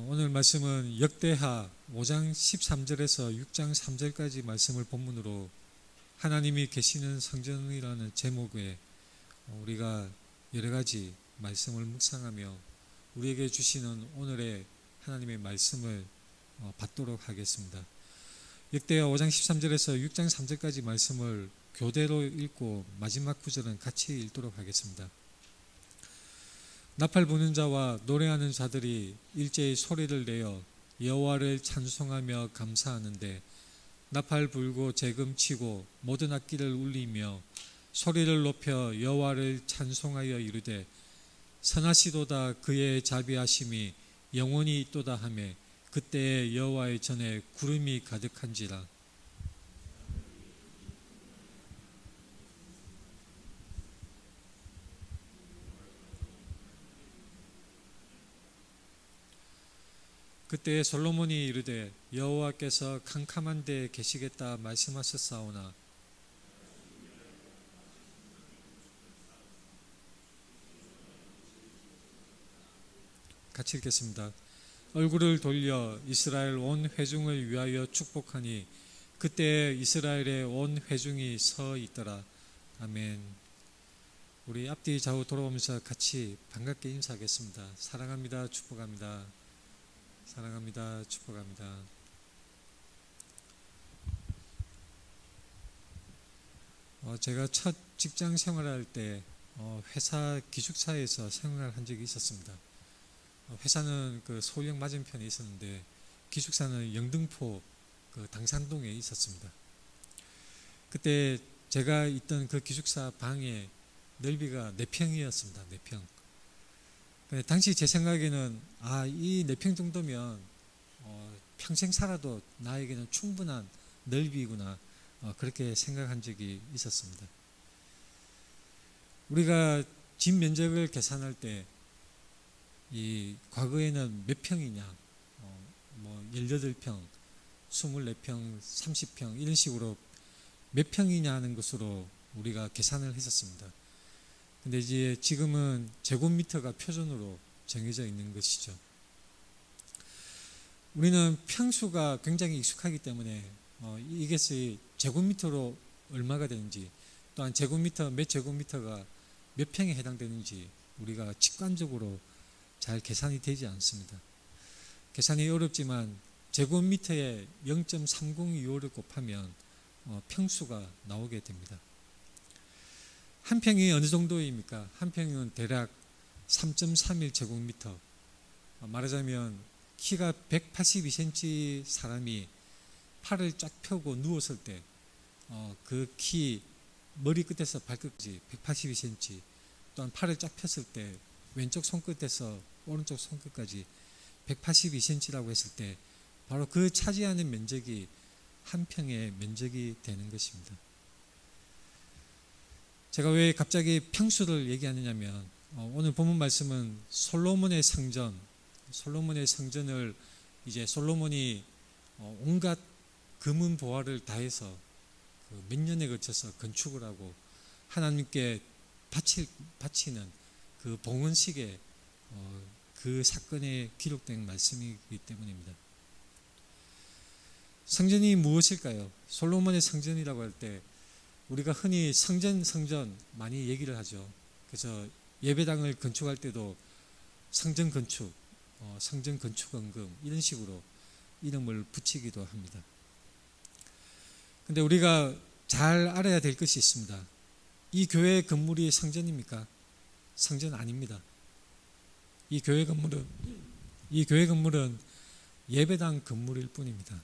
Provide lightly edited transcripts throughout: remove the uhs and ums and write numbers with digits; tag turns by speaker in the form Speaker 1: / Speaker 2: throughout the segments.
Speaker 1: 오늘 말씀은 역대하 5장 13절에서 6장 3절까지 말씀을 본문으로 하나님이 계시는 성전이라는 제목에 우리가 여러 가지 말씀을 묵상하며 우리에게 주시는 오늘의 하나님의 말씀을 받도록 하겠습니다. 역대하 5장 13절에서 6장 3절까지 말씀을 교대로 읽고 마지막 구절은 같이 읽도록 하겠습니다. 나팔 부는 자와 노래하는 자들이 일제히 소리를 내어 여호와를 찬송하며 감사하는데 나팔 불고 재금 치고 모든 악기를 울리며 소리를 높여 여호와를 찬송하여 이르되 선하시도다 그의 자비하심이 영원히 있도다 하며 그때에 여호와의 전에 구름이 가득한지라. 그때 솔로몬이 이르되 여호와께서 캄캄한 데에 계시겠다 말씀하셨사오나 같이 읽겠습니다. 얼굴을 돌려 이스라엘 온 회중을 위하여 축복하니 그때 이스라엘의 온 회중이 서 있더라. 아멘. 우리 앞뒤 좌우 돌아보면서 같이 반갑게 인사하겠습니다. 사랑합니다. 축복합니다. 사랑합니다. 축복합니다. 제가 첫 직장 생활할 때 회사 기숙사에서 생활한 적이 있었습니다. 회사는 그 서울역 맞은편에 있었는데 기숙사는 영등포 그 당산동에 있었습니다. 그때 제가 있던 그 기숙사 방의 넓이가 4평이었습니다. 4평. 당시 제 생각에는 이 4평 정도면 평생 살아도 나에게는 충분한 넓이구나 그렇게 생각한 적이 있었습니다. 우리가 집 면적을 계산할 때 이 과거에는 몇 평이냐 18평, 24평, 30평 이런 식으로 몇 평이냐 하는 것으로 우리가 계산을 했었습니다. 근데 이제 지금은 제곱미터가 표준으로 정해져 있는 것이죠. 우리는 평수가 굉장히 익숙하기 때문에 이것이 제곱미터로 얼마가 되는지 또한 제곱미터 몇 제곱미터가 몇 평에 해당되는지 우리가 직관적으로 잘 계산이 되지 않습니다. 계산이 어렵지만 제곱미터에 0.3025를 곱하면 평수가 나오게 됩니다. 한 평이 어느 정도입니까? 한 평은 대략 3.31 제곱미터. 말하자면 키가 182cm 사람이 팔을 쫙 펴고 누웠을 때 그 키 머리 끝에서 발끝까지 182cm, 또한 팔을 쫙 폈을 때 왼쪽 손끝에서 오른쪽 손끝까지 182cm라고 했을 때 바로 그 차지하는 면적이 한 평의 면적이 되는 것입니다. 제가 왜 갑자기 평수를 얘기하느냐면 오늘 본문 말씀은 솔로몬의 성전을 이제 솔로몬이 온갖 금은 보화를 다해서 몇 년에 걸쳐서 건축을 하고 하나님께 바치는 그 봉헌식에 그 사건에 기록된 말씀이기 때문입니다. 성전이 무엇일까요? 솔로몬의 성전이라고 할 때 우리가 흔히 성전 많이 얘기를 하죠. 그래서 예배당을 건축할 때도 성전 건축, 성전 건축원금 이런 식으로 이름을 붙이기도 합니다. 근데 우리가 잘 알아야 될 것이 있습니다. 이 교회 건물이 성전입니까? 성전 아닙니다. 이 교회 건물은 예배당 건물일 뿐입니다.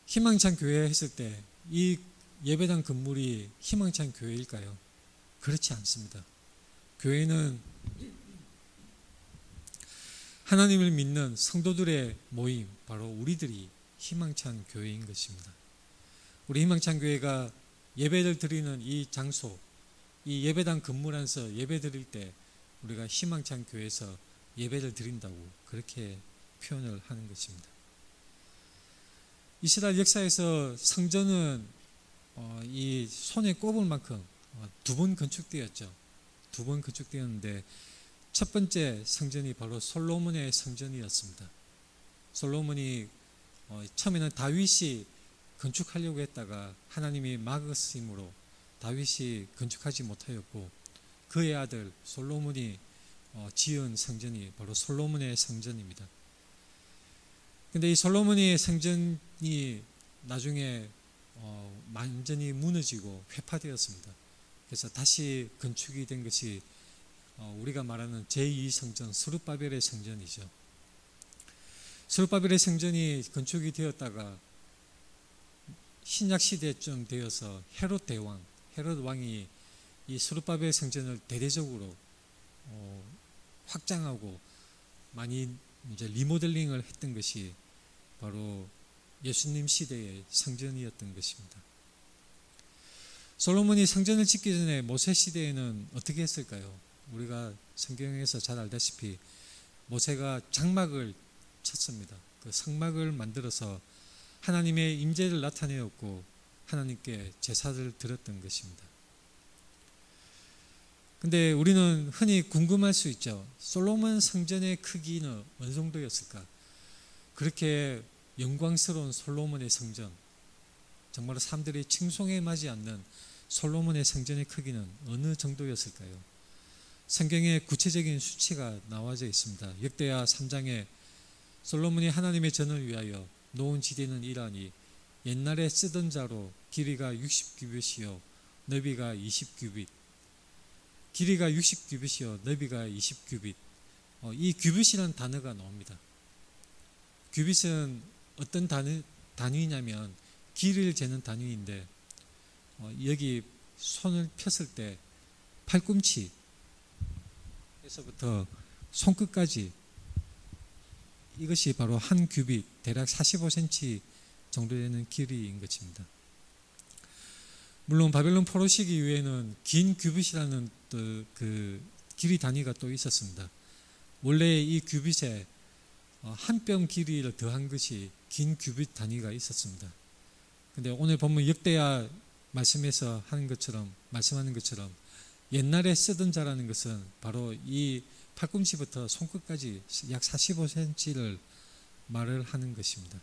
Speaker 1: 희망찬 교회 했을 때 이 예배당 건물이 희망찬 교회일까요? 그렇지 않습니다. 교회는 하나님을 믿는 성도들의 모임, 바로 우리들이 희망찬 교회인 것입니다. 우리 희망찬 교회가 예배를 드리는 이 장소, 이 예배당 건물 안에서 예배 드릴 때 우리가 희망찬 교회에서 예배를 드린다고 그렇게 표현을 하는 것입니다. 이스라엘 역사에서 성전은 이 손에 꼽을 만큼 2번 건축되었죠. 2번 건축되었는데 첫 번째 성전이 바로 솔로몬의 성전이었습니다. 솔로몬이 처음에는 다윗이 건축하려고 했다가 하나님이 막으심으로 다윗이 건축하지 못하였고, 그의 아들 솔로몬이 지은 성전이 바로 솔로몬의 성전입니다. 근데 이 솔로몬의 성전이 나중에 완전히 무너지고 회파되었습니다. 그래서 다시 건축이 된 것이 우리가 말하는 제2성전 스룹바벨의 성전이죠. 스룹바벨의 성전이 건축이 되었다가 신약 시대쯤 되어서 헤롯 왕이 이 스룹바벨 성전을 대대적으로 확장하고 많이 이제 리모델링을 했던 것이 바로 예수님 시대의 성전이었던 것입니다. 솔로몬이 성전을 짓기 전에 모세 시대에는 어떻게 했을까요? 우리가 성경에서 잘 알다시피 모세가 장막을 쳤습니다. 그 성막을 만들어서 하나님의 임재를 나타내었고 하나님께 제사를 드렸던 것입니다. 근데 우리는 흔히 궁금할 수 있죠. 솔로몬 성전의 크기는 어느 정도였을까? 그렇게 영광스러운 솔로몬의 성전, 정말 사람들이 칭송에 맞지 않는 솔로몬의 성전의 크기는 어느 정도였을까요? 성경에 구체적인 수치가 나와져 있습니다. 역대하 3장에 솔로몬이 하나님의 전을 위하여 놓은 지대는 이러하니 옛날에 쓰던 자로 길이가 60규빗이요 너비가 20규빗, 길이가 60규빗이요 너비가 20규빗. 이 규빗이라는 단어가 나옵니다. 규빗은 어떤 단위냐면 길이를 재는 단위인데, 여기 손을 폈을 때 팔꿈치에서부터 손끝까지, 이것이 바로 한 규빗, 대략 45cm 정도 되는 길이인 것입니다. 물론 바벨론 포로 시기 이후에는 긴 규빗이라는 그 길이 단위가 또 있었습니다. 원래 이 규빗에 한 뼘 길이를 더한 것이 긴 규빗 단위가 있었습니다. 근데 오늘 본문 역대하 말씀하는 것처럼 옛날에 쓰던 자라는 것은 바로 이 팔꿈치부터 손끝까지 약 45cm를 말을 하는 것입니다.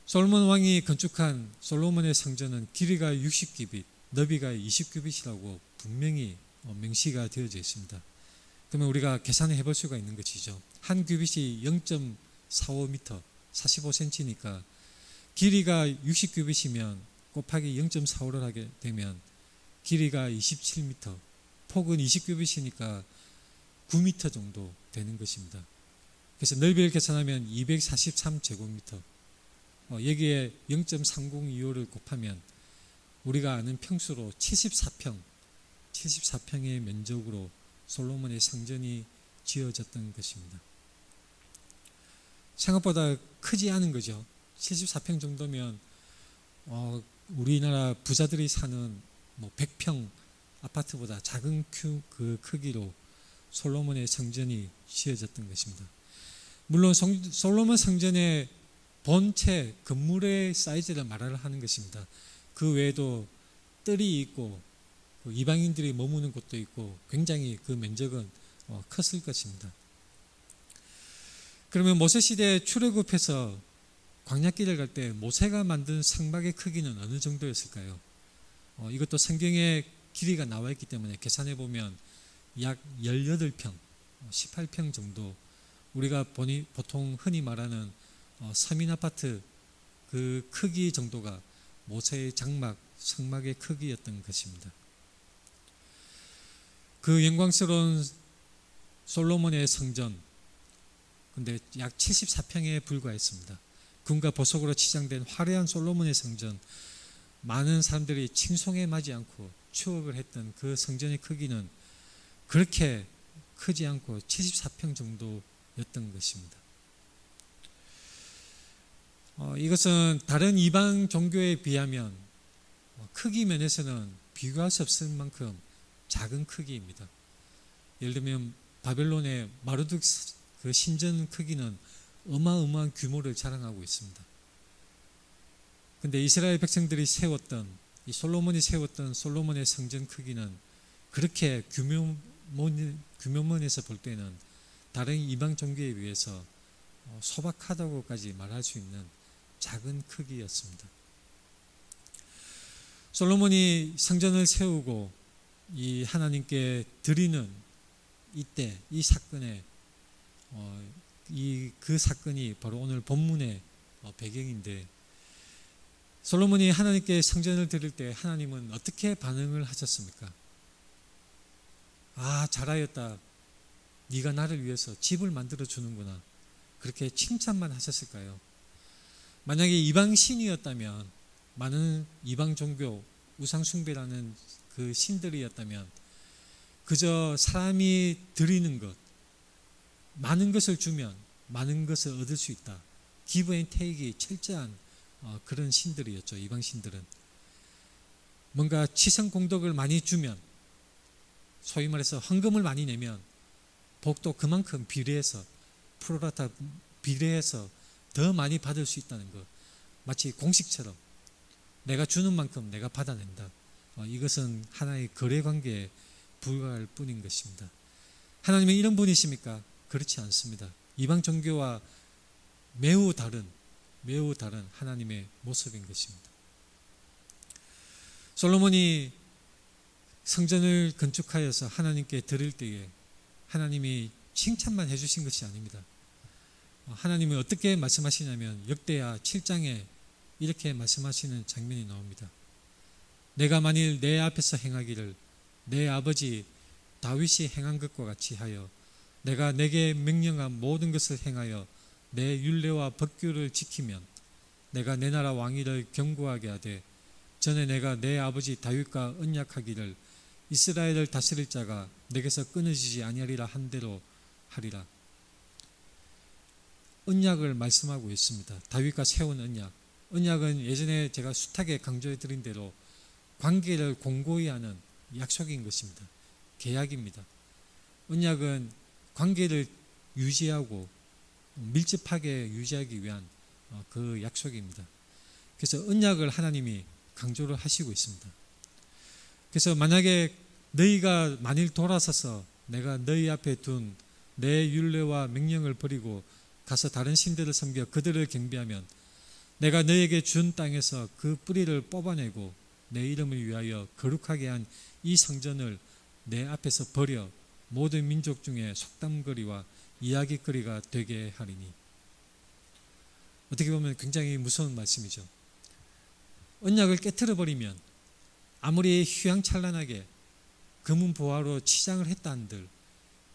Speaker 1: 솔로몬 왕이 건축한 솔로몬의 성전은 길이가 60규빗, 너비가 20규빗이라고 분명히 명시가 되어져 있습니다. 그러면 우리가 계산을 해볼 수가 있는 것이죠. 한 규빗이 0.45m, 45cm니까 길이가 60규빗이면 곱하기 0.45를 하게 되면 길이가 27m, 폭은 20규빗이니까 9m 정도 되는 것입니다. 그래서 넓이를 계산하면 243제곱미터, 여기에 0.3025를 곱하면 우리가 아는 평수로 74평의 면적으로 솔로몬의 성전이 지어졌던 것입니다. 생각보다 크지 않은 거죠. 74평 정도면 우리나라 부자들이 사는 100평 아파트보다 작은 그 크기로 솔로몬의 성전이 지어졌던 것입니다. 물론 솔로몬 성전의 본체 건물의 사이즈를 말을 하는 것입니다. 그 외에도 뜰이 있고 이방인들이 머무는 곳도 있고 굉장히 그 면적은 컸을 것입니다. 그러면 모세시대 출애굽해서 광야길을 갈 때 모세가 만든 성막의 크기는 어느 정도였을까요? 이것도 성경에 길이가 나와 있기 때문에 계산해 보면 약 18평, 18평 정도, 우리가 보통 흔히 말하는 서민 아파트 그 크기 정도가 모세의 성막의 크기였던 것입니다. 그 영광스러운 솔로몬의 성전, 근데 약 74평에 불과했습니다. 금과 보석으로 치장된 화려한 솔로몬의 성전, 많은 사람들이 칭송에 맞지 않고 추억을 했던 그 성전의 크기는 그렇게 크지 않고 74평 정도였던 것입니다. 이것은 다른 이방 종교에 비하면 크기 면에서는 비교할 수 없을 만큼 작은 크기입니다. 예를 들면 바벨론의 마르둑 그 신전 크기는 어마어마한 규모를 자랑하고 있습니다. 그런데 이스라엘 백성들이 세웠던, 이 솔로몬이 세웠던 솔로몬의 성전 크기는 그렇게 규모 규모면에서 볼 때는 다른 이방 종교에 비해서 소박하다고까지 말할 수 있는 작은 크기였습니다. 솔로몬이 성전을 세우고 이 하나님께 드리는 이때 이 사건에 그 사건이 바로 오늘 본문의 배경인데, 솔로몬이 하나님께 성전을 드릴 때 하나님은 어떻게 반응을 하셨습니까? 아, 잘하였다. 네가 나를 위해서 집을 만들어 주는구나. 그렇게 칭찬만 하셨을까요? 만약에 이방 신이었다면, 많은 이방 종교 우상 숭배라는 그 신들이었다면 그저 사람이 드리는 것, 많은 것을 주면 많은 것을 얻을 수 있다. 기브 앤 테이크이 철저한 그런 신들이었죠. 이방 신들은 뭔가 치성 공덕을 많이 주면, 소위 말해서 헌금을 많이 내면 복도 그만큼 비례해서, 프로라타 비례해서 더 많이 받을 수 있다는 것, 마치 공식처럼 내가 주는 만큼 내가 받아낸다. 이것은 하나의 거래관계에 불과할 뿐인 것입니다. 하나님은 이런 분이십니까? 그렇지 않습니다. 이방 종교와 매우 다른 하나님의 모습인 것입니다. 솔로몬이 성전을 건축하여서 하나님께 드릴 때에 하나님이 칭찬만 해주신 것이 아닙니다. 하나님은 어떻게 말씀하시냐면 역대하 7장에 이렇게 말씀하시는 장면이 나옵니다. 내가 만일 내 앞에서 행하기를 내 아버지 다윗이 행한 것과 같이 하여 내가 내게 명령한 모든 것을 행하여 내 율례와 법규를 지키면 내가 내 나라 왕위를 견고하게 하되 전에 내가 내 아버지 다윗과 언약하기를 이스라엘을 다스릴 자가 내게서 끊어지지 아니하리라 한 대로 하리라. 언약을 말씀하고 있습니다. 다윗과 세운 언약. 언약은 예전에 제가 숱하게 강조해 드린 대로 관계를 공고히 하는 약속인 것입니다. 계약입니다. 언약은 관계를 유지하고 밀접하게 유지하기 위한 그 약속입니다. 그래서 언약을 하나님이 강조를 하시고 있습니다. 그래서 만약에 너희가 만일 돌아서서 내가 너희 앞에 둔 내 율례와 명령을 버리고 가서 다른 신들을 섬겨 그들을 경배하면 내가 너희에게 준 땅에서 그 뿌리를 뽑아내고 내 이름을 위하여 거룩하게 한 이 성전을 내 앞에서 버려 모든 민족 중에 속담거리와 이야기거리가 되게 하리니. 어떻게 보면 굉장히 무서운 말씀이죠. 언약을 깨트려 버리면 아무리 휘황찬란하게 금은 보화로 치장을 했다 한들,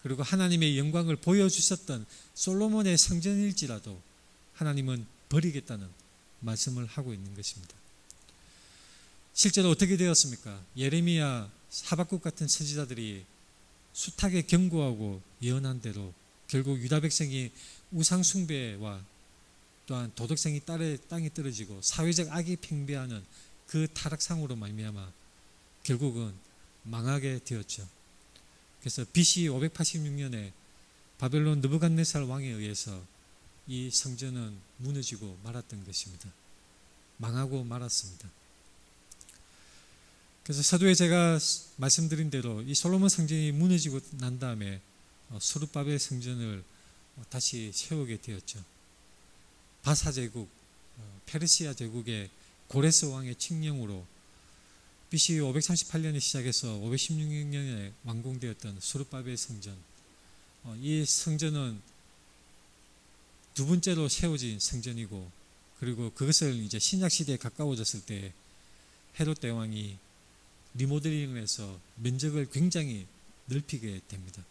Speaker 1: 그리고 하나님의 영광을 보여주셨던 솔로몬의 성전일지라도 하나님은 버리겠다는 말씀을 하고 있는 것입니다. 실제로 어떻게 되었습니까? 예레미야, 하박국 같은 선지자들이 숱하게 경고하고 예언한 대로 결국 유다 백성이 우상 숭배와 또한 도덕성이 땅에 떨어지고 사회적 악이 팽배하는 그 타락상으로 말미암아 결국은 망하게 되었죠. 그래서 BC 586년에 바벨론 느부갓네살 왕에 의해서 이 성전은 무너지고 말았던 것입니다. 망하고 말았습니다. 그래서 서두에 제가 말씀드린 대로 이 솔로몬 성전이 무너지고 난 다음에 스룹바벨 성전을 다시 세우게 되었죠. 바사 제국, 페르시아 제국의 고레스 왕의 칙령으로 BC 538년에 시작해서 516년에 완공되었던 스룹바벨 성전. 이 성전은 두 번째로 세워진 성전이고, 그리고 그것을 이제 신약 시대에 가까워졌을 때 헤롯 대왕이 리모델링을 해서 면적을 굉장히 넓히게 됩니다.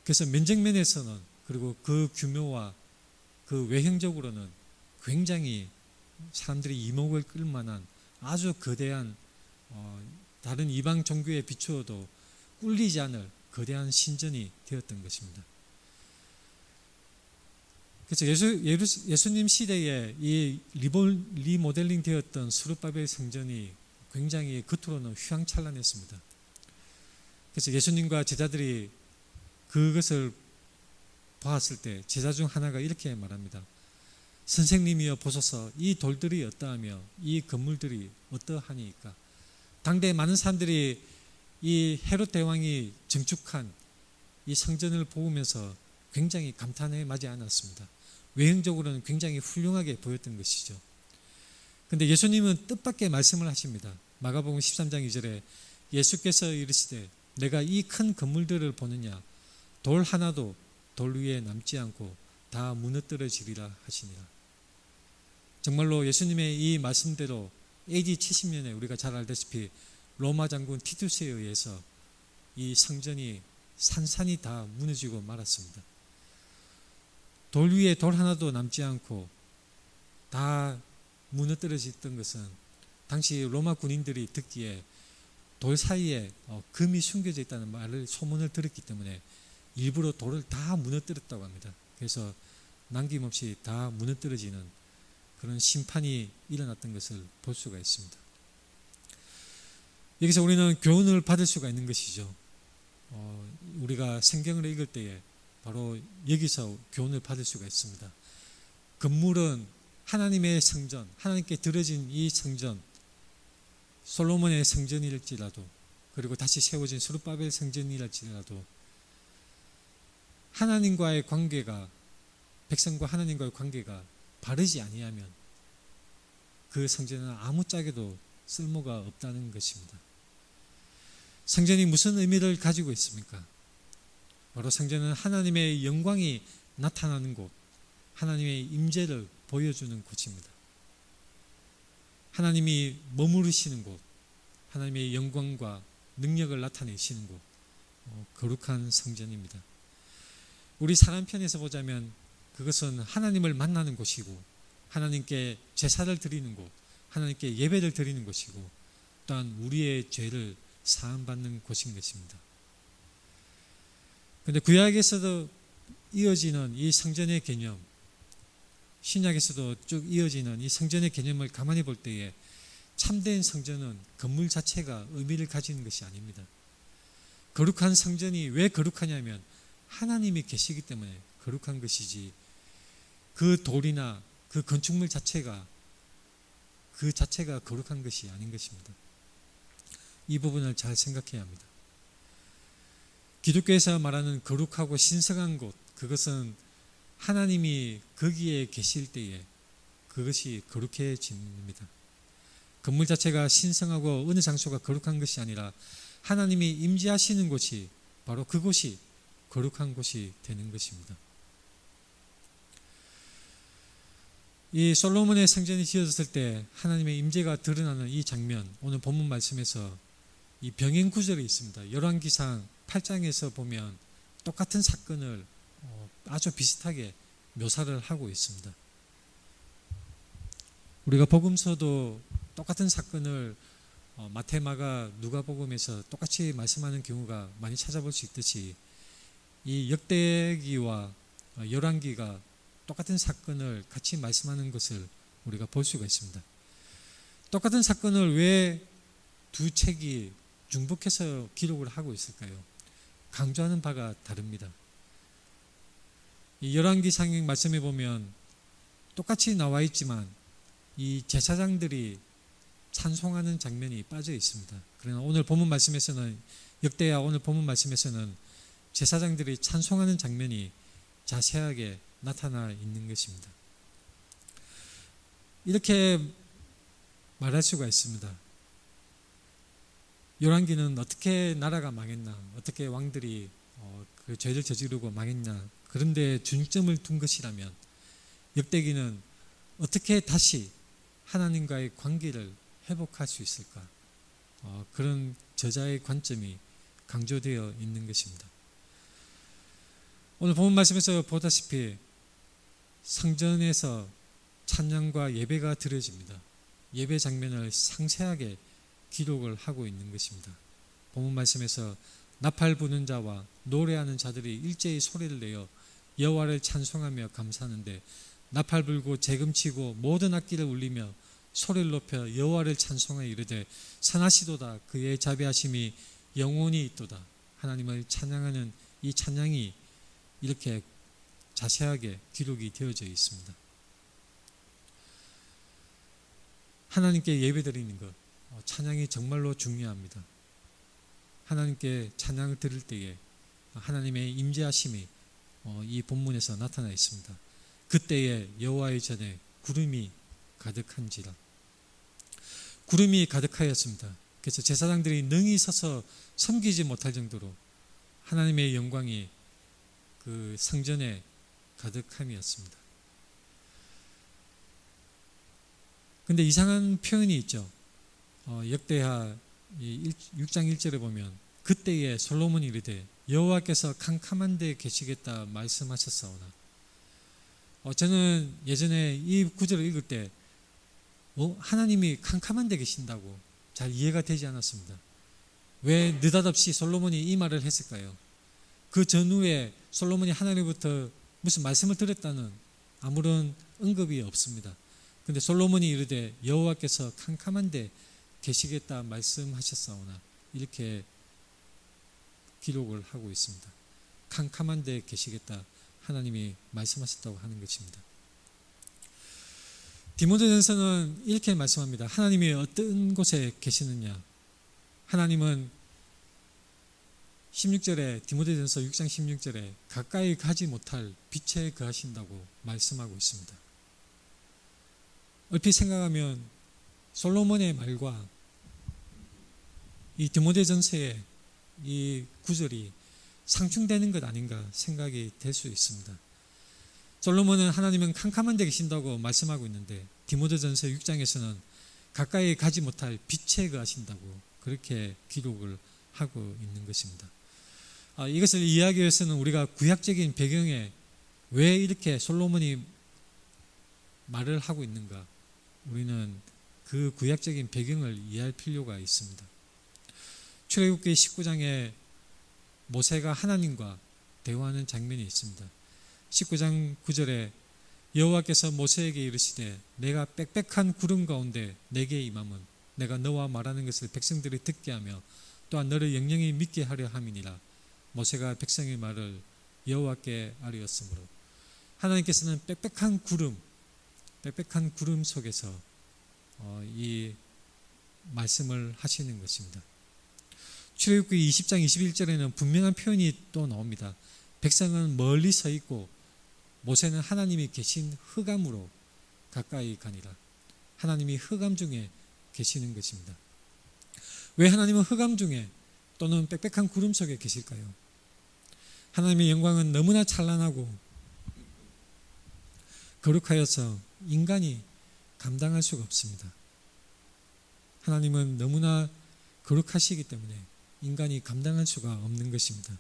Speaker 1: 그래서 면적면에서는, 그리고 그 규모와 그 외형적으로는 굉장히 사람들이 이목을 끌 만한 아주 거대한, 다른 이방 종교에 비추어도 꿀리지 않을 거대한 신전이 되었던 것입니다. 그래서 예수님 시대에 이 리모델링 되었던 스룹바벨 성전이 굉장히 겉으로는 휘황찬란했습니다. 그래서 예수님과 제자들이 그것을 보았을 때 제자 중 하나가 이렇게 말합니다. 선생님이여 보소서, 이 돌들이 어떠하며 이 건물들이 어떠하니까. 당대 많은 사람들이 이 헤롯 대왕이 증축한 이 성전을 보면서 굉장히 감탄에 마지 않았습니다. 외형적으로는 굉장히 훌륭하게 보였던 것이죠. 근데 예수님은 뜻밖의 말씀을 하십니다. 마가복음 13장 2절에 예수께서 이르시되 내가 이 큰 건물들을 보느냐 돌 하나도 돌 위에 남지 않고 다 무너뜨려지리라 하시니라. 정말로 예수님의 이 말씀대로 AD 70년에 우리가 잘 알다시피 로마 장군 티투스에 의해서 이 성전이 산산이 다 무너지고 말았습니다. 돌 위에 돌 하나도 남지 않고 다 무너뜨려졌던 것은 당시 로마 군인들이 듣기에 돌 사이에 금이 숨겨져 있다는 말을 소문을 들었기 때문에 일부러 돌을 다 무너뜨렸다고 합니다. 그래서 남김없이 다 무너뜨려지는 그런 심판이 일어났던 것을 볼 수가 있습니다. 여기서 우리는 교훈을 받을 수가 있는 것이죠. 우리가 성경을 읽을 때에 바로 여기서 교훈을 받을 수가 있습니다. 건물은 하나님의 성전, 하나님께 드려진 이 성전, 솔로몬의 성전일지라도 그리고 다시 세워진 스룹바벨 성전이랄지라도 하나님과의 관계가 백성과 하나님과의 관계가 바르지 아니하면 그 성전은 아무짝에도 쓸모가 없다는 것입니다. 성전이 무슨 의미를 가지고 있습니까? 바로 성전은 하나님의 영광이 나타나는 곳, 하나님의 임재를 보여주는 곳입니다. 하나님이 머무르시는 곳, 하나님의 영광과 능력을 나타내시는 곳, 거룩한 성전입니다. 우리 사람 편에서 보자면 그것은 하나님을 만나는 곳이고 하나님께 제사를 드리는 곳, 하나님께 예배를 드리는 곳이고 또한 우리의 죄를 사함받는 곳인 것입니다. 그런데 구약에서도 이어지는 이 성전의 개념, 신약에서도 쭉 이어지는 이 성전의 개념을 가만히 볼 때에 참된 성전은 건물 자체가 의미를 가지는 것이 아닙니다. 거룩한 성전이 왜 거룩하냐면 하나님이 계시기 때문에 거룩한 것이지 그 돌이나 그 건축물 자체가 거룩한 것이 아닌 것입니다. 이 부분을 잘 생각해야 합니다. 기독교에서 말하는 거룩하고 신성한 곳, 그것은 하나님이 거기에 계실 때에 그것이 거룩해집니다. 건물 자체가 신성하고 어느 장소가 거룩한 것이 아니라 하나님이 임재하시는 곳이 바로 그곳이 거룩한 곳이 되는 것입니다. 이 솔로몬의 성전이 지어졌을 때 하나님의 임재가 드러나는 이 장면, 오늘 본문 말씀에서 이 병행 구절이 있습니다. 열왕기상 8장에서 보면 똑같은 사건을 아주 비슷하게 묘사를 하고 있습니다. 우리가 복음서도 똑같은 사건을 마태, 마가, 누가복음에서 똑같이 말씀하는 경우가 많이 찾아볼 수 있듯이 이 역대기와 열왕기가 똑같은 사건을 같이 말씀하는 것을 우리가 볼 수가 있습니다. 똑같은 사건을 왜 두 책이 중복해서 기록을 하고 있을까요? 강조하는 바가 다릅니다. 이 열왕기상 말씀에 보면 똑같이 나와 있지만 이 제사장들이 찬송하는 장면이 빠져 있습니다. 그러나 오늘 본문 말씀에서는 역대야 오늘 본문 말씀에서는 제사장들이 찬송하는 장면이 자세하게 나타나 있는 것입니다. 이렇게 말할 수가 있습니다. 열왕기는 어떻게 나라가 망했나, 어떻게 왕들이 그 죄를 저지르고 망했나, 그런데 중점을 둔 것이라면 역대기는 어떻게 다시 하나님과의 관계를 회복할 수 있을까, 그런 저자의 관점이 강조되어 있는 것입니다. 오늘 본문 말씀에서 보다시피 성전에서 찬양과 예배가 드려집니다. 예배 장면을 상세하게 기록을 하고 있는 것입니다. 본문 말씀에서 나팔 부는 자와 노래하는 자들이 일제히 소리를 내어 여호와를 찬송하며 감사하는데 나팔 불고 재금치고 모든 악기를 울리며 소리를 높여 여호와를 찬송하여 이르되 선하시도다 그의 자비하심이 영원히 있도다. 하나님을 찬양하는 이 찬양이 이렇게 자세하게 기록이 되어져 있습니다. 하나님께 예배드리는 것, 찬양이 정말로 중요합니다. 하나님께 찬양을 드릴 때에 하나님의 임재하심이 이 본문에서 나타나 있습니다. 그때에 여호와의 전에 구름이 가득한지라. 구름이 가득하였습니다. 그래서 제사장들이 능히 서서 섬기지 못할 정도로 하나님의 영광이 그 성전에 가득함이었습니다. 근데 이상한 표현이 있죠. 역대하 6장 1절에 보면 그때에 솔로몬이 이르되 여호와께서 캄캄한 데 계시겠다 말씀하셨사오나. 저는 예전에 이 구절을 읽을 때 하나님이 캄캄한 데 계신다고 잘 이해가 되지 않았습니다. 왜 느닷없이 솔로몬이 이 말을 했을까요? 그 전후에 솔로몬이 하나님부터 무슨 말씀을 들었다는 아무런 언급이 없습니다. 근데 솔로몬이 이르되 여호와께서 캄캄한 데 계시겠다 말씀하셨사오나 이렇게 기록을 하고 있습니다. 캄캄한 데 계시겠다 하나님이 말씀하셨다고 하는 것입니다. 디모데전서는 이렇게 말씀합니다. 하나님이 어떤 곳에 계시느냐. 하나님은 16절에 디모데전서 6장 16절에 가까이 가지 못할 빛에 거하신다고 말씀하고 있습니다. 얼핏 생각하면 솔로몬의 말과 이 디모데전서의 이 구절이 상충되는 것 아닌가 생각이 될 수 있습니다. 솔로몬은 하나님은 캄캄한 데 계신다고 말씀하고 있는데 디모데전서 6장에서는 가까이 가지 못할 빛에 거하신다고 그렇게 기록을 하고 있는 것입니다. 이것을 이해하기 위해서는 우리가 구약적인 배경에 왜 이렇게 솔로몬이 말을 하고 있는가, 우리는 그 구약적인 배경을 이해할 필요가 있습니다. 출애굽기 19장에 모세가 하나님과 대화하는 장면이 있습니다. 19장 9절에 여호와께서 모세에게 이르시되 내가 빽빽한 구름 가운데 내게 임함은 내가 너와 말하는 것을 백성들이 듣게 하며 또한 너를 영영히 믿게 하려 함이니라. 모세가 백성의 말을 여호와께 아뢰었으므로 하나님께서는 빽빽한 구름 속에서 이 말씀을 하시는 것입니다. 출애굽기 20장 21절에는 분명한 표현이 또 나옵니다. 백성은 멀리 서 있고 모세는 하나님이 계신 흑암으로 가까이 가니라. 하나님이 흑암 중에 계시는 것입니다. 왜 하나님은 흑암 중에 또는 빽빽한 구름 속에 계실까요? 하나님의 영광은 너무나 찬란하고 거룩하여서 인간이 감당할 수가 없습니다. 하나님은 너무나 거룩하시기 때문에 인간이 감당할 수가 없는 것입니다.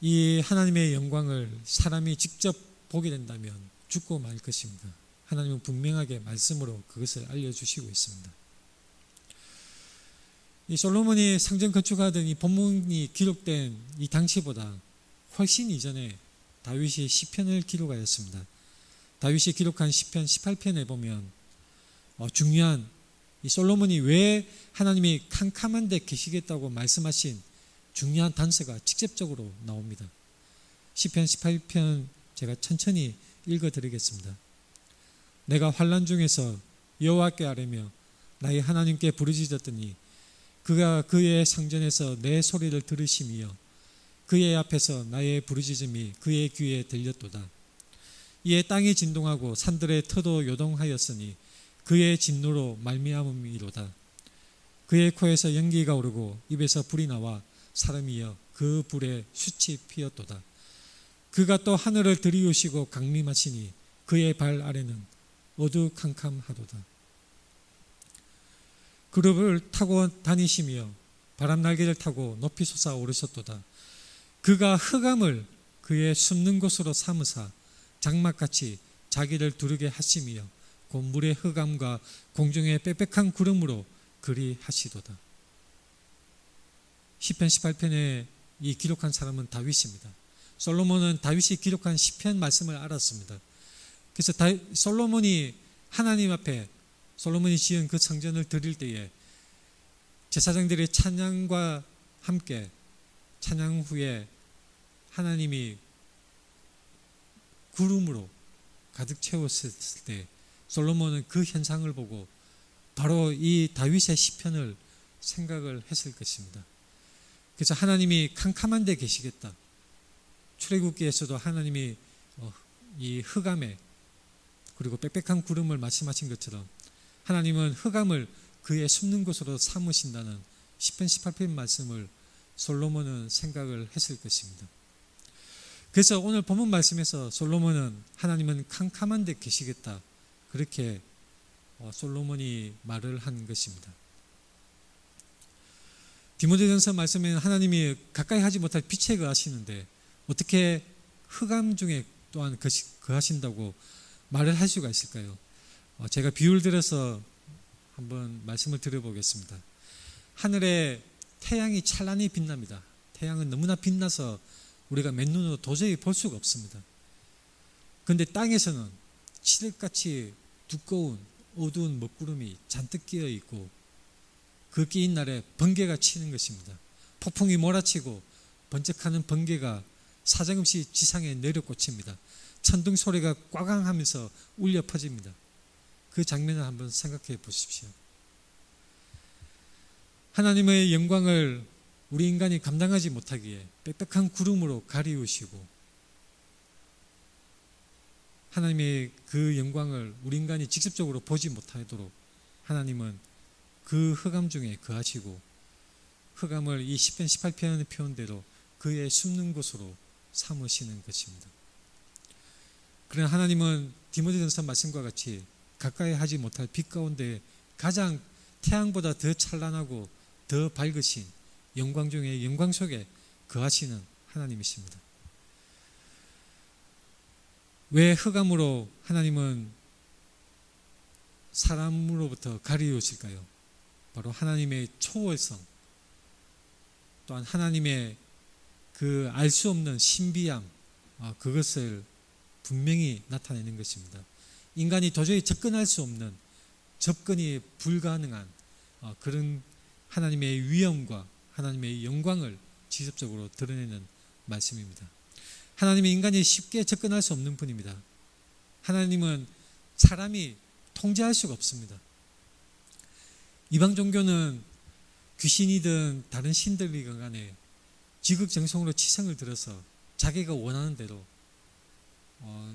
Speaker 1: 이 하나님의 영광을 사람이 직접 보게 된다면 죽고 말 것입니다. 하나님은 분명하게 말씀으로 그것을 알려주시고 있습니다. 이 솔로몬이 성전 건축하던 이 본문이 기록된 이 당시보다 훨씬 이전에 다윗이 시편을 기록하였습니다. 다윗이 기록한 시편 18편에 보면 중요한 이 솔로몬이 왜 하나님이 캄캄한 데 계시겠다고 말씀하신 중요한 단서가 직접적으로 나옵니다. 시편 18편 제가 천천히 읽어드리겠습니다. 내가 환난 중에서 여호와께 아뢰며 나의 하나님께 부르짖었더니 그가 그의 성전에서 내 소리를 들으시며 그의 앞에서 나의 부르짖음이 그의 귀에 들렸도다. 이에 땅이 진동하고 산들의 터도 요동하였으니 그의 진노로 말미암음이로다. 그의 코에서 연기가 오르고 입에서 불이 나와 사람이여 그 불에 숯이 피었도다. 그가 또 하늘을 들이우시고 강림하시니 그의 발 아래는 어두캄캄하도다. 그룹을 타고 다니시며 바람 날개를 타고 높이 솟아오르셨도다. 그가 흑암을 그의 숨는 곳으로 삼으사 장막같이 자기를 두르게 하시며 곧 물의 흑암과 공중의 빽빽한 구름으로 그리 하시도다. 시편 18편에 이 기록한 사람은 다윗입니다. 솔로몬은 다윗이 기록한 시편 말씀을 알았습니다. 그래서 솔로몬이 하나님 앞에 솔로몬이 지은 그 성전을 드릴 때에 제사장들의 찬양과 함께 찬양 후에 하나님이 구름으로 가득 채웠을 때 솔로몬은 그 현상을 보고 바로 이 다윗의 시편을 생각을 했을 것입니다. 그래서 하나님이 캄캄한 데 계시겠다. 출애굽기에서도 하나님이 이 흑암에 그리고 빽빽한 구름을 말씀하신 것처럼 하나님은 흑암을 그의 숨는 곳으로 삼으신다는 시편 18편 말씀을 솔로몬은 생각을 했을 것입니다. 그래서 오늘 본문 말씀에서 솔로몬은 하나님은 캄캄한 데 계시겠다, 그렇게 솔로몬이 말을 한 것입니다. 디모데전서 말씀에는 하나님이 가까이 하지 못할 빛에 거하시는데 어떻게 흑암 중에 또한 거하신다고 말을 할 수가 있을까요? 제가 비유를 들어서 한번 말씀을 드려보겠습니다. 하늘에 태양이 찬란히 빛납니다. 태양은 너무나 빛나서 우리가 맨눈으로 도저히 볼 수가 없습니다. 그런데 땅에서는 칠흑같이 두꺼운 어두운 먹구름이 잔뜩 끼어 있고 그 끼인 날에 번개가 치는 것입니다. 폭풍이 몰아치고 번쩍하는 번개가 사정없이 지상에 내려 꽂힙니다. 천둥 소리가 꽝꽝하면서 울려 퍼집니다. 그 장면을 한번 생각해 보십시오. 하나님의 영광을 우리 인간이 감당하지 못하기에 빽빽한 구름으로 가리우시고 하나님의 그 영광을 우리 인간이 직접적으로 보지 못하도록 하나님은 그 흑암 중에 거하시고 흑암을 이 시편 18편의 표현대로 그의 숨는 곳으로 삼으시는 것입니다. 그러나 하나님은 디모데전서 말씀과 같이 가까이 하지 못할 빛 가운데 가장 태양보다 더 찬란하고 더 밝으신 영광 중에 영광 속에 거하시는 하나님이십니다. 왜 흑암으로 하나님은 사람으로부터 가리우실까요? 바로 하나님의 초월성, 또한 하나님의 그 알 수 없는 신비함, 그것을 분명히 나타내는 것입니다. 인간이 도저히 접근할 수 없는, 접근이 불가능한 그런 하나님의 위엄과 하나님의 영광을 직접적으로 드러내는 말씀입니다. 하나님은 인간이 쉽게 접근할 수 없는 분입니다. 하나님은 사람이 통제할 수가 없습니다. 이방 종교는 귀신이든 다른 신들이든 간에 지극정성으로 치성을 들어서 자기가 원하는 대로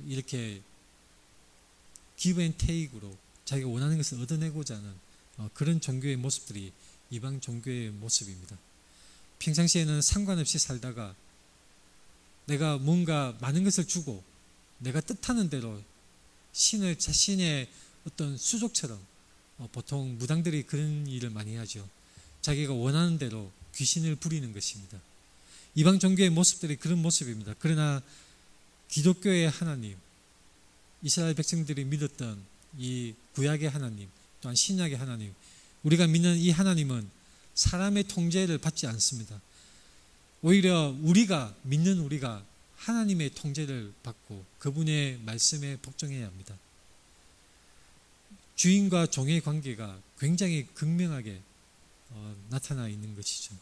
Speaker 1: 이렇게 give and take으로 자기가 원하는 것을 얻어내고자 하는 그런 종교의 모습들이 이방 종교의 모습입니다. 평상시에는 상관없이 살다가 내가 뭔가 많은 것을 주고 내가 뜻하는 대로 신을 자신의 어떤 수족처럼 보통 무당들이 그런 일을 많이 하죠. 자기가 원하는 대로 귀신을 부리는 것입니다. 이방 종교의 모습들이 그런 모습입니다. 그러나 기독교의 하나님, 이스라엘 백성들이 믿었던 이 구약의 하나님, 또한 신약의 하나님, 우리가 믿는 이 하나님은 사람의 통제를 받지 않습니다. 오히려 우리가 믿는 우리가 하나님의 통제를 받고 그분의 말씀에 복종해야 합니다. 주인과 종의 관계가 굉장히 극명하게 나타나 있는 것이죠.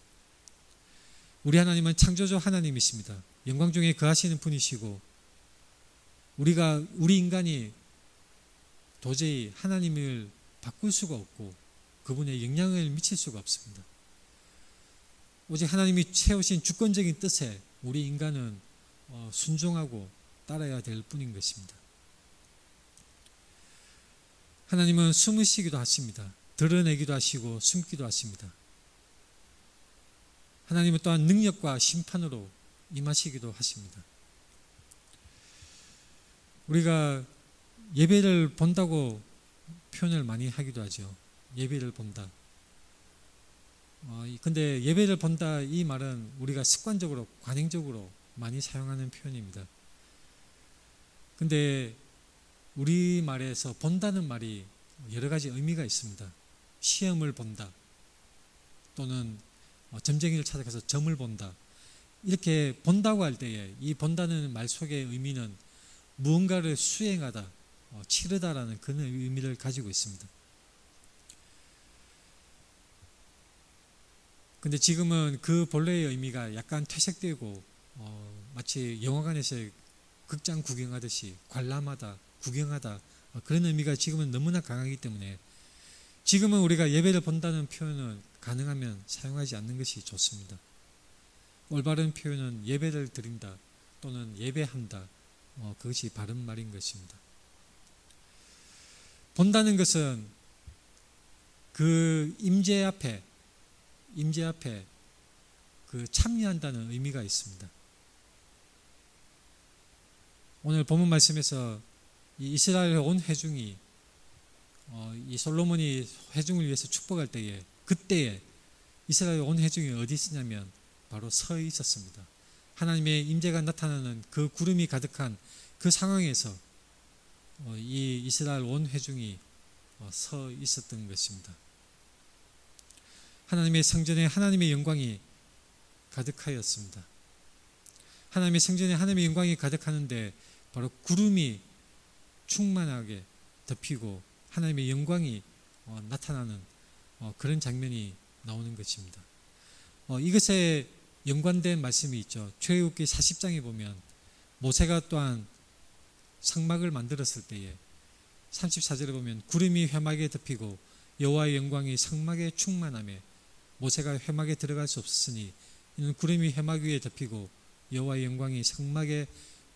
Speaker 1: 우리 하나님은 창조주 하나님이십니다. 영광 중에 거하시는 분이시고 우리 인간이 도저히 하나님을 바꿀 수가 없고 그분의 영향을 미칠 수가 없습니다. 오직 하나님이 채우신 주권적인 뜻에 우리 인간은 순종하고 따라야 될 뿐인 것입니다. 하나님은 숨으시기도 하십니다. 드러내기도 하시고 숨기도 하십니다. 하나님은 또한 능력과 심판으로 임하시기도 하십니다. 우리가 예배를 본다고 표현을 많이 하기도 하죠. 예배를 본다. 근데 예배를 본다 이 말은 우리가 습관적으로 관행적으로 많이 사용하는 표현입니다. 근데 우리말에서 본다는 말이 여러 가지 의미가 있습니다. 시험을 본다 또는 점쟁이를 찾아가서 점을 본다. 이렇게 본다고 할 때에 이 본다는 말 속의 의미는 무언가를 수행하다, 치르다라는 그런 의미를 가지고 있습니다. 근데 지금은 그 본래의 의미가 약간 퇴색되고 마치 영화관에서 극장 구경하듯이 관람하다, 구경하다 그런 의미가 지금은 너무나 강하기 때문에 지금은 우리가 예배를 본다는 표현을 가능하면 사용하지 않는 것이 좋습니다. 올바른 표현은 예배를 드린다 또는 예배한다. 그것이 바른 말인 것입니다. 본다는 것은 그 임재 앞에 그 참여한다는 의미가 있습니다. 오늘 본문 말씀에서 이 이스라엘 온 회중이 이 솔로몬이 회중을 위해서 축복할 때에 그때에 이스라엘 온 회중이 어디 있었냐면 바로 서 있었습니다. 하나님의 임재가 나타나는 그 구름이 가득한 그 상황에서 이 이스라엘 온 회중이 서 있었던 것입니다. 하나님의 성전에 하나님의 영광이 가득하였습니다. 하나님의 성전에 하나님의 영광이 가득하는데 바로 구름이 충만하게 덮이고 하나님의 영광이 나타나는 그런 장면이 나오는 것입니다. 이것에 연관된 말씀이 있죠. 출애굽기 40장에 보면 모세가 또한 성막을 만들었을 때에 34절에 보면 구름이 회막에 덮이고 여호와의 영광이 성막에 충만하며 모세가 회막에 들어갈 수 없으니 이는 구름이 회막 위에 덮이고 여호와의 영광이 성막에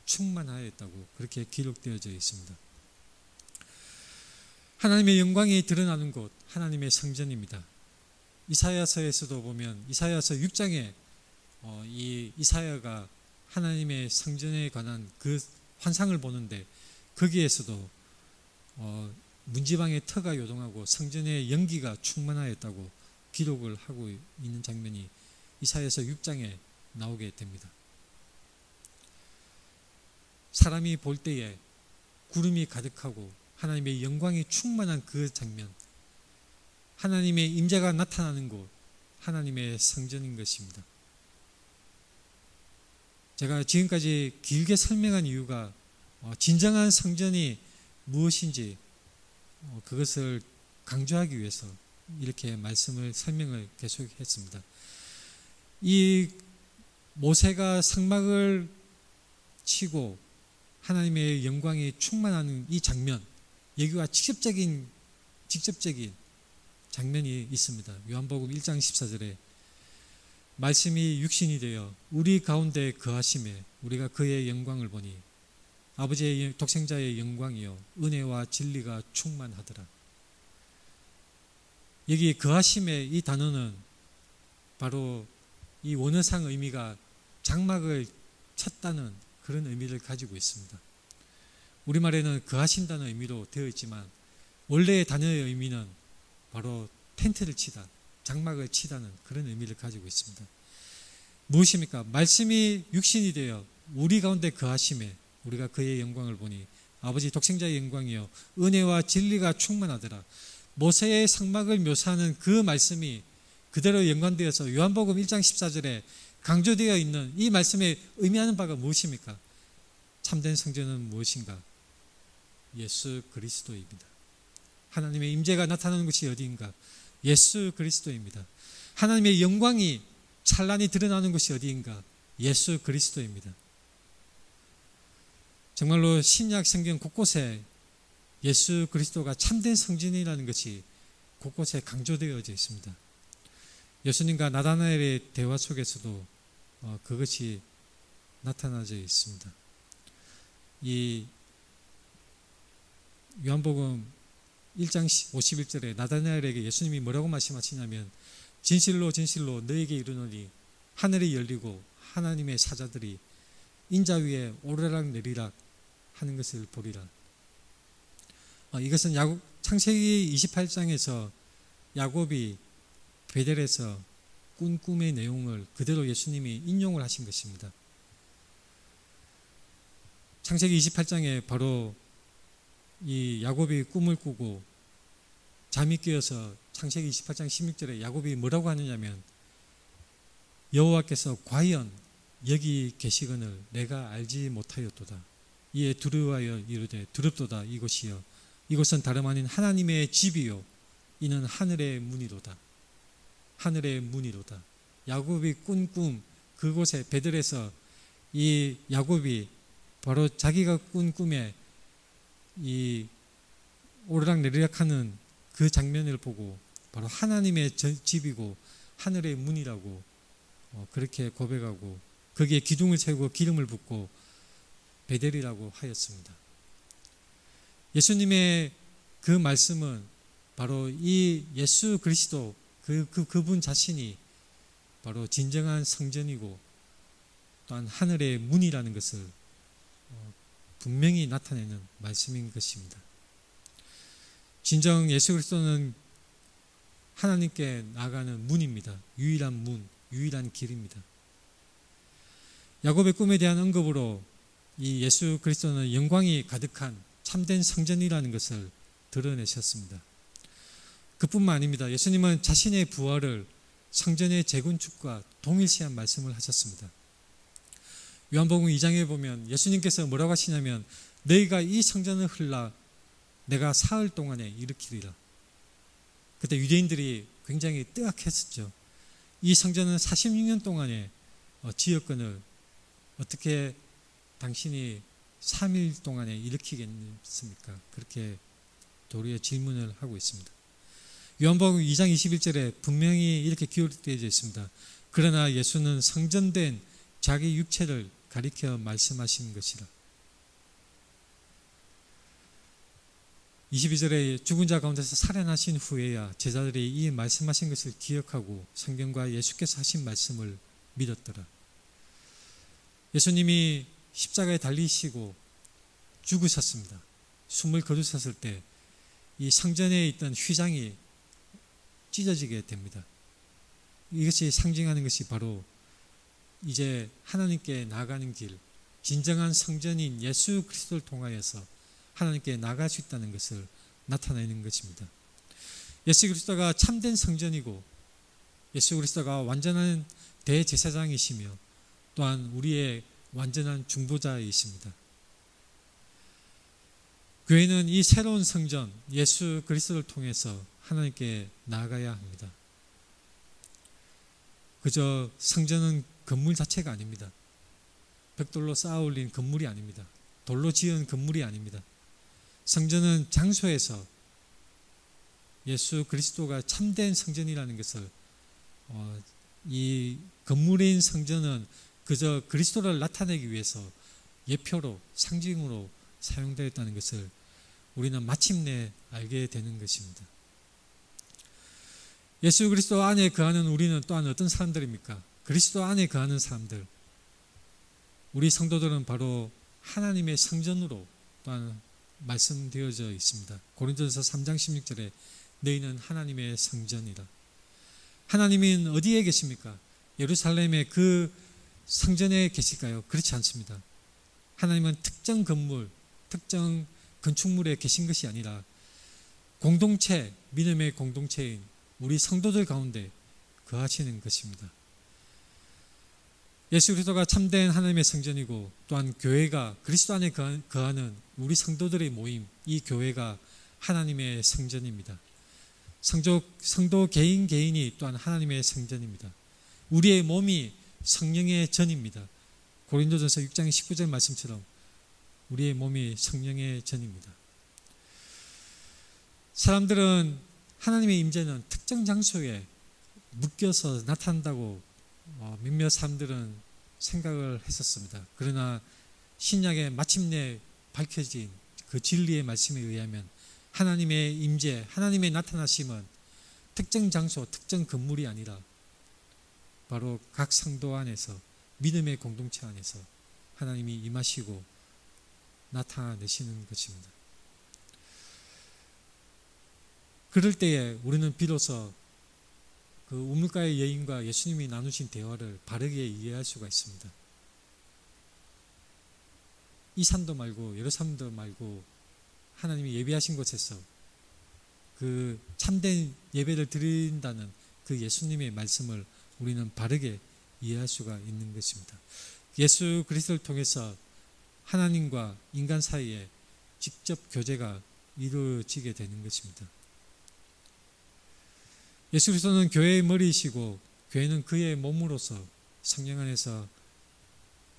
Speaker 1: 충만하였다고 그렇게 기록되어져 있습니다. 하나님의 영광이 드러나는 곳 하나님의 성전입니다. 이사야서에서도 보면 이사야서 6장에 이 이사야가 하나님의 성전에 관한 그 환상을 보는데 거기에서도 문지방의 터가 요동하고 성전의 연기가 충만하였다고 기록을 하고 있는 장면이 이사야서 6장에 나오게 됩니다. 사람이 볼 때에 구름이 가득하고 하나님의 영광이 충만한 그 장면, 하나님의 임재가 나타나는 곳, 하나님의 성전인 것입니다. 제가 지금까지 길게 설명한 이유가 진정한 성전이 무엇인지 그것을 강조하기 위해서 이렇게 설명을 계속했습니다. 이 모세가 성막을 치고 하나님의 영광이 충만하는 이 장면, 여기와 직접적인 장면이 있습니다. 요한복음 1장 14절에 말씀이 육신이 되어 우리 가운데 거하심에 우리가 그의 영광을 보니 아버지의 독생자의 영광이요 은혜와 진리가 충만하더라. 여기 거하심의 이 단어는 바로 이 원어상 의미가 장막을 쳤다는 그런 의미를 가지고 있습니다. 우리말에는 거하신다는 의미로 되어 있지만 원래의 단어의 의미는 바로 텐트를 치다, 장막을 치다는 그런 의미를 가지고 있습니다. 무엇입니까? 말씀이 육신이 되어 우리 가운데 거하심에 우리가 그의 영광을 보니 아버지 독생자의 영광이요 은혜와 진리가 충만하더라. 모세의 성막을 묘사하는 그 말씀이 그대로 연관되어서 요한복음 1장 14절에 강조되어 있는 이 말씀에 의미하는 바가 무엇입니까? 참된 성전은 무엇인가? 예수 그리스도입니다. 하나님의 임재가 나타나는 것이 어디인가? 예수 그리스도입니다. 하나님의 영광이 찬란히 드러나는 것이 어디인가? 예수 그리스도입니다. 정말로 신약 성경 곳곳에 예수 그리스도가 참된 성전이라는 것이 곳곳에 강조되어져 있습니다. 예수님과 나다나엘의 대화 속에서도 그것이 나타나져 있습니다. 이 요한복음 1장 51절에 나다나엘에게 예수님이 뭐라고 말씀하시냐면 진실로 진실로 너에게 이르노니 하늘이 열리고 하나님의 사자들이 인자 위에 오르락 내리락 하는 것을 보리라. 이것은 창세기 28장에서 야곱이 베델에서 꾼 꿈의 내용을 그대로 예수님이 인용을 하신 것입니다. 창세기 28장에 바로 이 야곱이 꿈을 꾸고 잠이 깨어서 창세기 28장 16절에 야곱이 뭐라고 하느냐면 여호와께서 과연 여기 계시거늘 내가 알지 못하였도다. 이에 두려워하여 이르되 두렵도다. 이곳이여 이곳은 다름 아닌 하나님의 집이요 이는 하늘의 문이로다. 하늘의 문이로다. 야곱이 꾼 꿈 그곳에 베들에서 이 야곱이 바로 자기가 꾼 꿈에 이 오르락 내리락 하는 그 장면을 보고 바로 하나님의 집이고 하늘의 문이라고 그렇게 고백하고 거기에 기둥을 세우고 기름을 붓고 베델이라고 하였습니다. 예수님의 그 말씀은 바로 이 예수 그리스도 그분 자신이 바로 진정한 성전이고 또한 하늘의 문이라는 것을 분명히 나타내는 말씀인 것입니다. 진정 예수 그리스도는 하나님께 나아가는 문입니다. 유일한 문, 유일한 길입니다. 야곱의 꿈에 대한 언급으로 이 예수 그리스도는 영광이 가득한 참된 성전이라는 것을 드러내셨습니다. 그뿐만 아닙니다. 예수님은 자신의 부활을 성전의 재건축과 동일시한 말씀을 하셨습니다. 요한복음 2장에 보면 예수님께서 뭐라고 하시냐면 너희가 이 성전을 헐라 내가 사흘 동안에 일으키리라. 그때 유대인들이 굉장히 뜨악했었죠. 이 성전은 46년 동안에 지었건을 어떻게 당신이 3일 동안에 일으키겠습니까? 그렇게 도리어 질문을 하고 있습니다. 요한복음 2장 21절에 분명히 이렇게 기록되어 있습니다. 그러나 예수는 성전된 자기 육체를 가리켜 말씀하신 것이라. 22절에 죽은 자 가운데서 살아나신 후에야 제자들이 이 말씀하신 것을 기억하고 성경과 예수께서 하신 말씀을 믿었더라. 예수님이 십자가에 달리시고 죽으셨습니다. 숨을 거두셨을 때 이 성전에 있던 휘장이 찢어지게 됩니다. 이것이 상징하는 것이 바로 이제 하나님께 나아가는 길, 진정한 성전인 예수 그리스도를 통하여서 하나님께 나아갈 수 있다는 것을 나타내는 것입니다. 예수 그리스도가 참된 성전이고 예수 그리스도가 완전한 대제사장이시며 또한 우리의 완전한 중보자이십니다. 교회는 이 새로운 성전 예수 그리스도를 통해서 하나님께 나아가야 합니다. 그저 성전은 건물 자체가 아닙니다. 벽돌로 쌓아 올린 건물이 아닙니다. 돌로 지은 건물이 아닙니다. 성전은 장소에서 예수 그리스도가 참된 성전이라는 것을 이 건물인 성전은 그저 그리스도를 나타내기 위해서 예표로 상징으로 사용되었다는 것을 우리는 마침내 알게 되는 것입니다. 예수 그리스도 안에 거하는 우리는 또한 어떤 사람들입니까? 그리스도 안에 거하는 사람들. 우리 성도들은 바로 하나님의 성전으로 또한 말씀되어져 있습니다. 고린도전서 3장 16절에 너희는 하나님의 성전이라. 하나님은 어디에 계십니까? 예루살렘의 그 성전에 계실까요? 그렇지 않습니다. 하나님은 특정 건물, 특정 건축물에 계신 것이 아니라 공동체, 믿음의 공동체인 우리 성도들 가운데 거하시는 것입니다. 예수 그리스도가 참된 하나님의 성전이고 또한 교회가 그리스도 안에 거하는 우리 성도들의 모임, 이 교회가 하나님의 성전입니다. 성도 개인이 또한 하나님의 성전입니다. 우리의 몸이 성령의 전입니다. 고린도전서 6장 19절 말씀처럼 우리의 몸이 성령의 전입니다. 사람들은 하나님의 임재는 특정 장소에 묶여서 나타난다고 몇몇 사람들은 생각을 했었습니다. 그러나 신약에 마침내 밝혀진 그 진리의 말씀에 의하면 하나님의 임재, 하나님의 나타나심은 특정 장소, 특정 건물이 아니라 바로 각 성도 안에서 믿음의 공동체 안에서 하나님이 임하시고 나타내시는 것입니다. 그럴 때에 우리는 비로소 그 우물가의 여인과 예수님이 나누신 대화를 바르게 이해할 수가 있습니다. 이 산도 말고 예루살렘도 말고 하나님이 예비하신 곳에서 그 참된 예배를 드린다는 그 예수님의 말씀을 우리는 바르게 이해할 수가 있는 것입니다. 예수 그리스도를 통해서 하나님과 인간 사이에 직접 교제가 이루어지게 되는 것입니다. 예수 그리스도는 교회의 머리이시고 교회는 그의 몸으로서 성령 안에서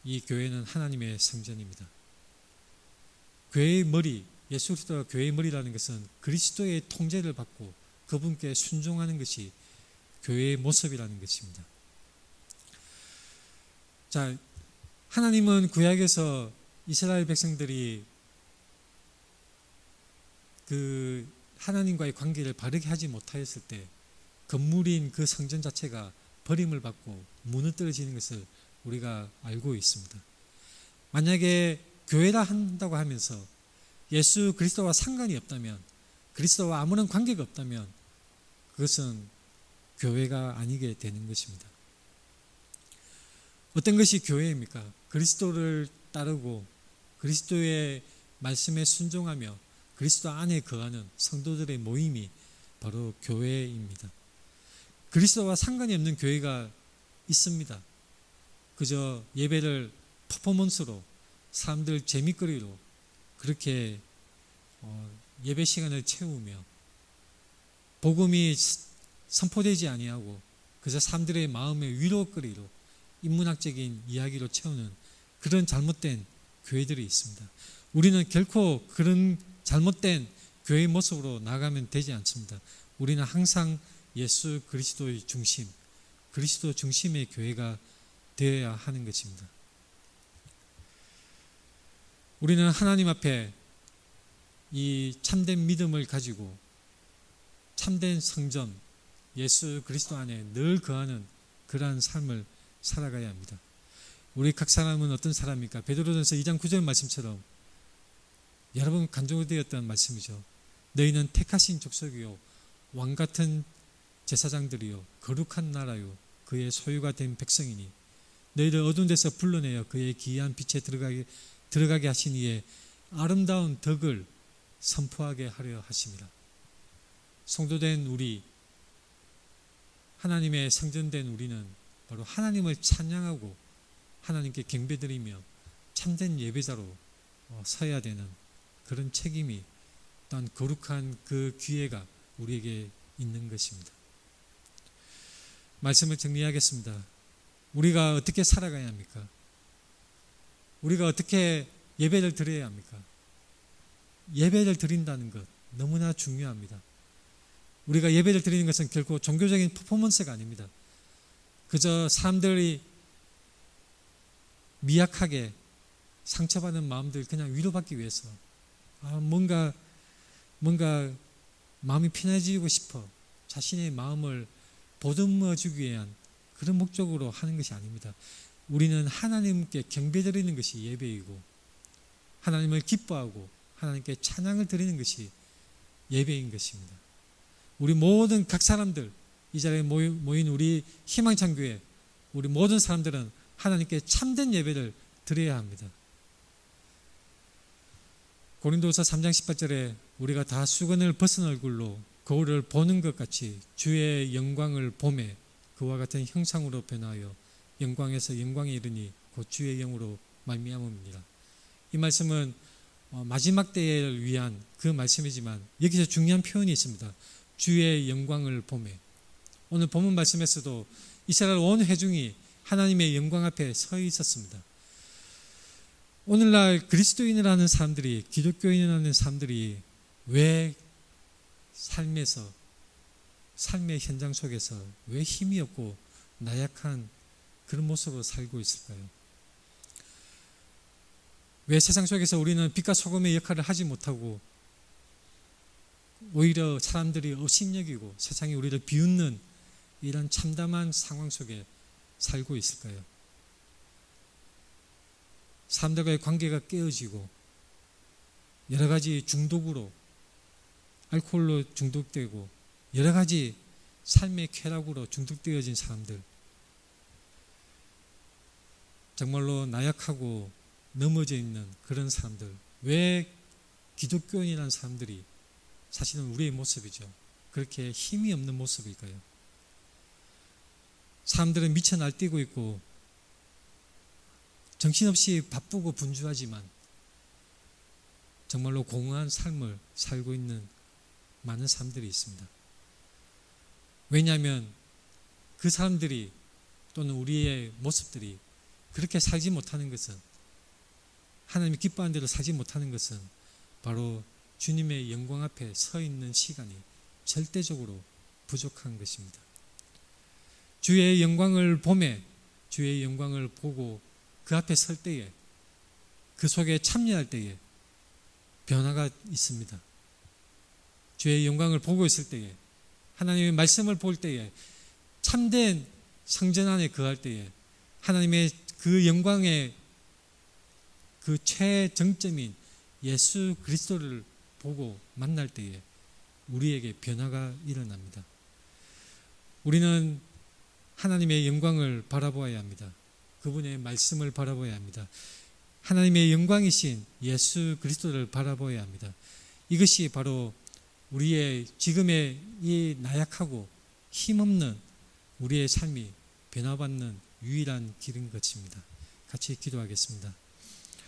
Speaker 1: 이 교회는 하나님의 성전입니다. 교회의 머리, 예수 그리스도가 교회의 머리라는 것은 그리스도의 통제를 받고 그분께 순종하는 것이 교회의 모습이라는 것입니다. 자, 하나님은 구약에서 이스라엘 백성들이 그 하나님과의 관계를 바르게 하지 못하였을 때 건물인 그 성전 자체가 버림을 받고 무너뜨려지는 것을 우리가 알고 있습니다. 만약에 교회라 한다고 하면서 예수 그리스도와 상관이 없다면, 그리스도와 아무런 관계가 없다면 그것은 교회가 아니게 되는 것입니다. 어떤 것이 교회입니까? 그리스도를 따르고 그리스도의 말씀에 순종하며 그리스도 안에 거하는 성도들의 모임이 바로 교회입니다. 그리스도와 상관이 없는 교회가 있습니다. 그저 예배를 퍼포먼스로, 사람들 재미거리로 그렇게 예배 시간을 채우며 복음이 선포되지 아니하고 그저 사람들의 마음의 위로거리로 인문학적인 이야기로 채우는 그런 잘못된 교회들이 있습니다. 우리는 결코 그런 잘못된 교회의 모습으로 나가면 되지 않습니다. 우리는 항상 예수 그리스도의 중심, 그리스도 중심의 교회가 되어야 하는 것입니다. 우리는 하나님 앞에 이 참된 믿음을 가지고 참된 성전, 예수 그리스도 안에 늘 거하는 그러한 삶을 살아가야 합니다. 우리 각 사람은 어떤 사람입니까? 베드로전서 2장 9절 말씀처럼 여러분 간증되었던 말씀이죠. 너희는 택하신 족속이요 왕같은 제사장들이요 거룩한 나라요 그의 소유가 된 백성이니 너희를 어두운 데서 불러내어 그의 기이한 빛에 들어가게 하신 이의 아름다운 덕을 선포하게 하려 하심이라. 성도된 우리, 하나님의 성전된 우리는 바로 하나님을 찬양하고 하나님께 경배드리며 참된 예배자로 서야 되는 그런 책임이, 또한 거룩한 그 기회가 우리에게 있는 것입니다. 말씀을 정리하겠습니다. 우리가 어떻게 살아가야 합니까? 우리가 어떻게 예배를 드려야 합니까? 예배를 드린다는 것 너무나 중요합니다. 우리가 예배를 드리는 것은 결코 종교적인 퍼포먼스가 아닙니다. 그저 사람들이 미약하게 상처받는 마음들 그냥 위로받기 위해서 뭔가 마음이 편해지고 싶어 자신의 마음을 보듬어 주기 위한 그런 목적으로 하는 것이 아닙니다. 우리는 하나님께 경배드리는 것이 예배이고 하나님을 기뻐하고 하나님께 찬양을 드리는 것이 예배인 것입니다. 우리 모든 각 사람들, 이 자리에 모인 우리 희망찬교회, 우리 모든 사람들은 하나님께 참된 예배를 드려야 합니다. 고린도서 3장 18절에 우리가 다 수건을 벗은 얼굴로 거울을 보는 것 같이 주의 영광을 보매 그와 같은 형상으로 변하여 영광에서 영광에 이르니 곧 주의 영으로 말미암음이니라. 이 말씀은 마지막 때를 위한 그 말씀이지만 여기서 중요한 표현이 있습니다. 주의 영광을 보매. 오늘 본문 말씀에서도 이스라엘 온 회중이 하나님의 영광 앞에 서 있었습니다. 오늘날 그리스도인이라는 사람들이, 기독교인이라는 사람들이 왜 삶의 현장 속에서 왜 힘이 없고 나약한 그런 모습으로 살고 있을까요? 왜 세상 속에서 우리는 빛과 소금의 역할을 하지 못하고 오히려 사람들이 업신여기고 세상이 우리를 비웃는 이런 참담한 상황 속에 살고 있을까요? 사람들과의 관계가 깨어지고 여러 가지 중독으로, 알코올로 중독되고 여러 가지 삶의 쾌락으로 중독되어진 사람들, 정말로 나약하고 넘어져 있는 그런 사람들, 왜 기독교인이라는 사람들이 사실은 우리의 모습이죠. 그렇게 힘이 없는 모습일까요? 사람들은 미쳐 날뛰고 있고 정신없이 바쁘고 분주하지만 정말로 공허한 삶을 살고 있는 많은 사람들이 있습니다. 왜냐하면 그 사람들이 또는 우리의 모습들이 그렇게 살지 못하는 것은, 하나님이 기뻐하는 대로 살지 못하는 것은 바로 주님의 영광 앞에 서 있는 시간이 절대적으로 부족한 것입니다. 주의 영광을 보매 주의 영광을 보고 그 앞에 설 때에 그 속에 참여할 때에 변화가 있습니다. 주의 영광을 보고 있을 때에 하나님의 말씀을 볼 때에 참된 성전 안에 거할 때에 하나님의 그 영광의 그 최정점인 예수 그리스도를 보고 만날 때에 우리에게 변화가 일어납니다. 우리는 하나님의 영광을 바라보아야 합니다. 그분의 말씀을 바라보아야 합니다. 하나님의 영광이신 예수 그리스도를 바라보아야 합니다. 이것이 바로 우리의 지금의 이 나약하고 힘없는 우리의 삶이 변화받는 유일한 길인 것입니다. 같이 기도하겠습니다.